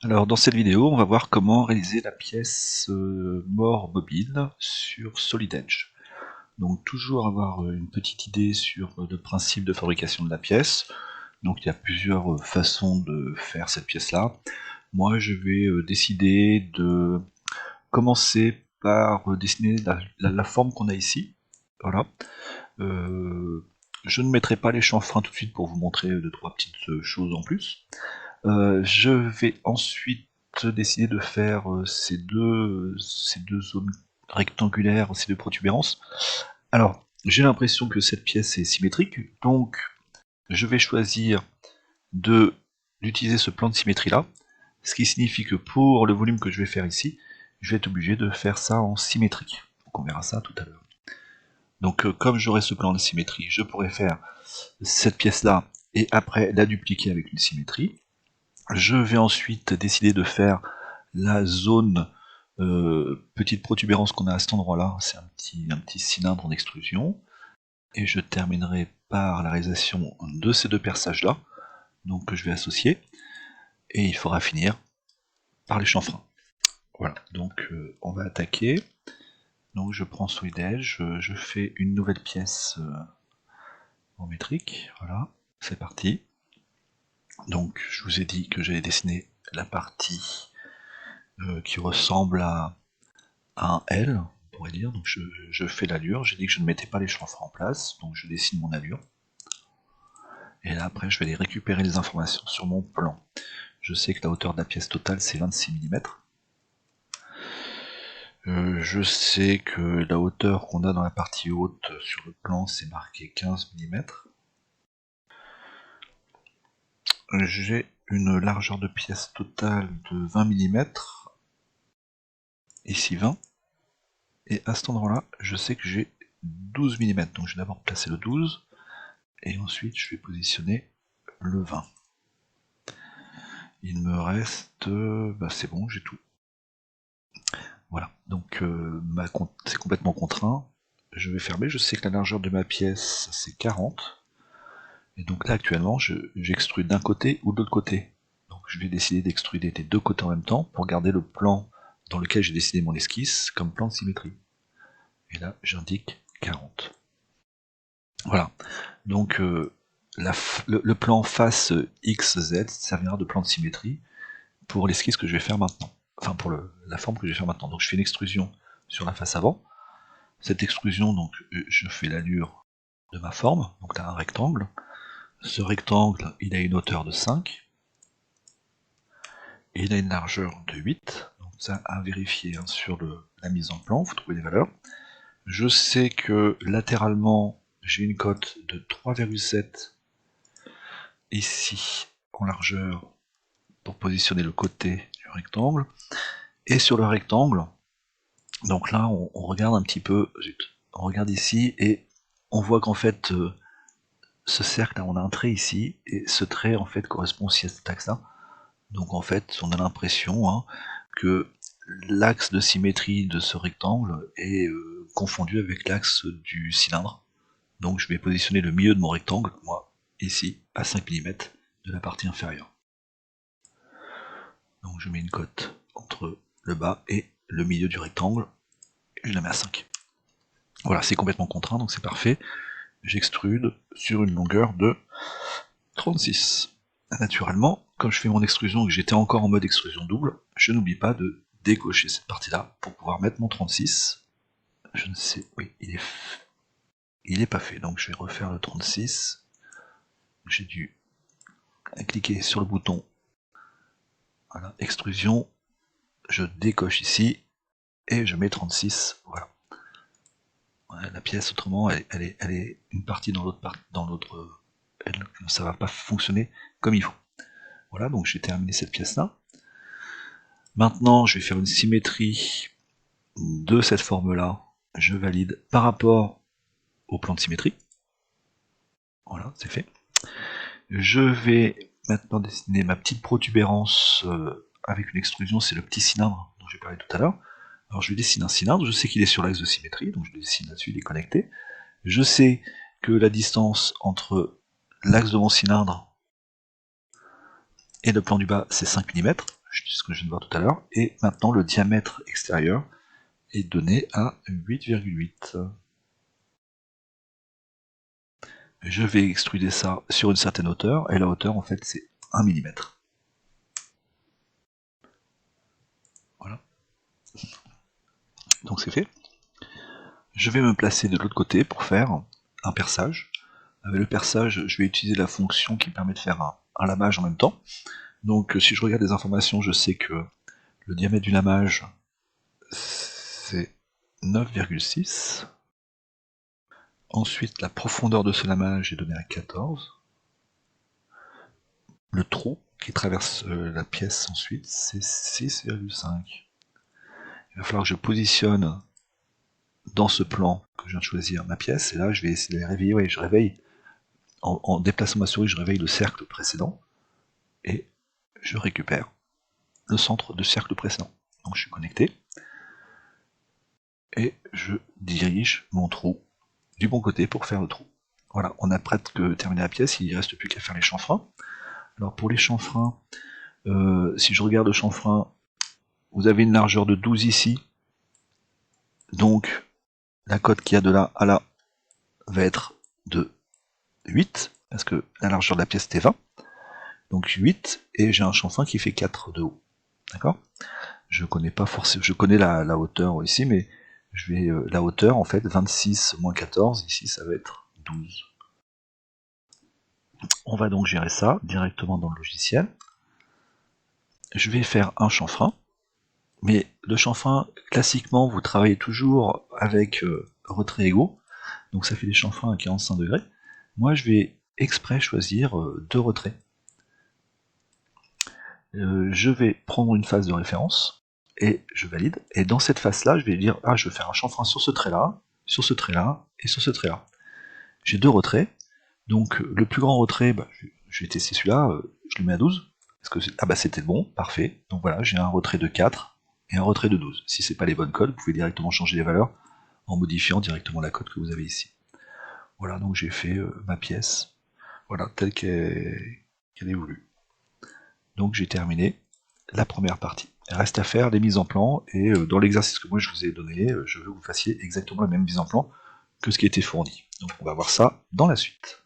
Alors dans cette vidéo, on va voir comment réaliser la pièce mort mobile sur Solid Edge. Donc toujours avoir une petite idée sur le principe de fabrication de la pièce. Donc il y a plusieurs façons de faire cette pièce-là. Moi je vais décider de commencer par dessiner la forme qu'on a ici. Voilà. Je ne mettrai pas les chanfreins tout de suite pour vous montrer 2-3 petites choses en plus. Je vais ensuite décider de faire ces deux zones rectangulaires, ces deux protubérances. Alors, j'ai l'impression que cette pièce est symétrique, donc je vais choisir d'utiliser ce plan de symétrie là, ce qui signifie que pour le volume que je vais faire ici, je vais être obligé de faire ça en symétrique. Donc on verra ça tout à l'heure. Donc comme j'aurai ce plan de symétrie, je pourrais faire cette pièce là et après la dupliquer avec une symétrie. Je vais ensuite décider de faire la zone petite protubérance qu'on a à cet endroit-là, c'est un petit cylindre en extrusion. Et je terminerai par la réalisation de ces deux perçages-là, donc que je vais associer. Et il faudra finir par les chanfreins. Voilà, donc on va attaquer. Donc je prends Solid Edge, je fais une nouvelle pièce en métrique, voilà, c'est parti. Donc je vous ai dit que j'allais dessiner la partie qui ressemble à un L, on pourrait dire. Donc je fais l'allure, j'ai dit que je ne mettais pas les chanfreins en place, donc je dessine mon allure. Et là après je vais aller récupérer les informations sur mon plan. Je sais que la hauteur de la pièce totale c'est 26 mm. Je sais que la hauteur qu'on a dans la partie haute sur le plan c'est marqué 15 mm. J'ai une largeur de pièce totale de 20 mm, ici 20, et à cet endroit-là, je sais que j'ai 12 mm, donc je vais d'abord placer le 12, et ensuite je vais positionner le 20. Il me reste... c'est bon, j'ai tout. Voilà, donc c'est complètement contraint. Je vais fermer, je sais que la largeur de ma pièce c'est 40, et donc là actuellement j'extrude d'un côté ou de l'autre côté. Donc je vais décider d'extruder des deux côtés en même temps pour garder le plan dans lequel j'ai dessiné mon esquisse comme plan de symétrie. Et là j'indique 40. Voilà, donc le plan face XZ servira de plan de symétrie pour l'esquisse que je vais faire maintenant. Enfin pour la forme que je vais faire maintenant. Donc je fais une extrusion sur la face avant. Cette extrusion, donc je fais l'allure de ma forme, donc là un rectangle. Ce rectangle, il a une hauteur de 5, et il a une largeur de 8, donc ça à vérifier hein, sur la mise en plan, vous trouvez les valeurs. Je sais que latéralement, j'ai une cote de 3,7 ici en largeur pour positionner le côté du rectangle, et sur le rectangle, donc là on regarde un petit peu, on regarde ici et on voit qu'en fait ce cercle là, on a un trait ici, et ce trait en fait correspond aussi à cet axe là. Donc en fait, on a l'impression hein, que l'axe de symétrie de ce rectangle est confondu avec l'axe du cylindre. Donc je vais positionner le milieu de mon rectangle, moi, ici, à 5 mm de la partie inférieure. Donc je mets une cote entre le bas et le milieu du rectangle, et je la mets à 5. Voilà, c'est complètement contraint, donc c'est parfait. J'extrude sur une longueur de 36. Naturellement, comme je fais mon extrusion et que j'étais encore en mode extrusion double, je n'oublie pas de décocher cette partie-là pour pouvoir mettre mon 36. Je ne sais... Oui, il est pas fait, donc je vais refaire le 36. J'ai dû cliquer sur le bouton. Voilà, extrusion. Je décoche ici et je mets 36. Voilà. Ouais, la pièce, autrement, elle est une partie dans l'autre. Ça va pas fonctionner comme il faut. Voilà, donc j'ai terminé cette pièce-là. Maintenant, je vais faire une symétrie de cette forme-là. Je valide par rapport au plan de symétrie. Voilà, c'est fait. Je vais maintenant dessiner ma petite protubérance avec une extrusion, c'est le petit cylindre dont j'ai parlé tout à l'heure. Alors je vais dessiner un cylindre, je sais qu'il est sur l'axe de symétrie, donc je le dessine là-dessus, il est connecté. Je sais que la distance entre l'axe de mon cylindre et le plan du bas, c'est 5 mm. ce que je viens de voir tout à l'heure, et maintenant le diamètre extérieur est donné à 8,8. Je vais extruder ça sur une certaine hauteur, et la hauteur en fait c'est 1 mm. Voilà. Donc c'est fait. Je vais me placer de l'autre côté pour faire un perçage. Avec le perçage, je vais utiliser la fonction qui permet de faire un lamage en même temps. Donc si je regarde les informations, je sais que le diamètre du lamage c'est 9,6. Ensuite, la profondeur de ce lamage est donnée à 14. Le trou qui traverse la pièce ensuite, c'est 6,5. Il va falloir que je positionne dans ce plan que je viens de choisir ma pièce, et là je vais essayer de les réveiller. Oui, je réveille, en déplaçant ma souris, je réveille le cercle précédent, et je récupère le centre de cercle précédent. Donc je suis connecté, et je dirige mon trou du bon côté pour faire le trou. Voilà, on a presque terminé la pièce, il ne reste plus qu'à faire les chanfreins. Alors pour les chanfreins, si je regarde le chanfrein, vous avez une largeur de 12 ici, donc la cote qu'il y a de là à là va être de 8, parce que la largeur de la pièce était 20, donc 8, et j'ai un chanfrein qui fait 4 de haut. D'accord? Je connais pas forcément, je connais la hauteur ici, mais je vais la hauteur en fait 26 moins 14, ici ça va être 12. On va donc gérer ça directement dans le logiciel. Je vais faire un chanfrein, mais le chanfrein, classiquement, vous travaillez toujours avec retrait égaux, donc ça fait des chanfreins à 45 degrés. Moi, je vais exprès choisir 2 retraits. Je vais prendre une phase de référence, et je valide, et dans cette phase-là, je vais dire, ah, je vais faire un chanfrein sur ce trait-là, sur ce trait-là, et sur ce trait-là. J'ai 2 retraits, donc le plus grand retrait, bah, je vais tester celui-là, je le mets à 12, parce que ah bah c'était bon, parfait, donc voilà, j'ai un retrait de 4, et un retrait de 12. Si c'est pas les bonnes codes, vous pouvez directement changer les valeurs, en modifiant directement la code que vous avez ici. Voilà, donc j'ai fait ma pièce, voilà, telle qu'elle est voulue. Donc j'ai terminé la première partie. Il reste à faire les mises en plan, et dans l'exercice que moi je vous ai donné, je veux que vous fassiez exactement la même mise en plan que ce qui a été fourni. Donc on va voir ça dans la suite.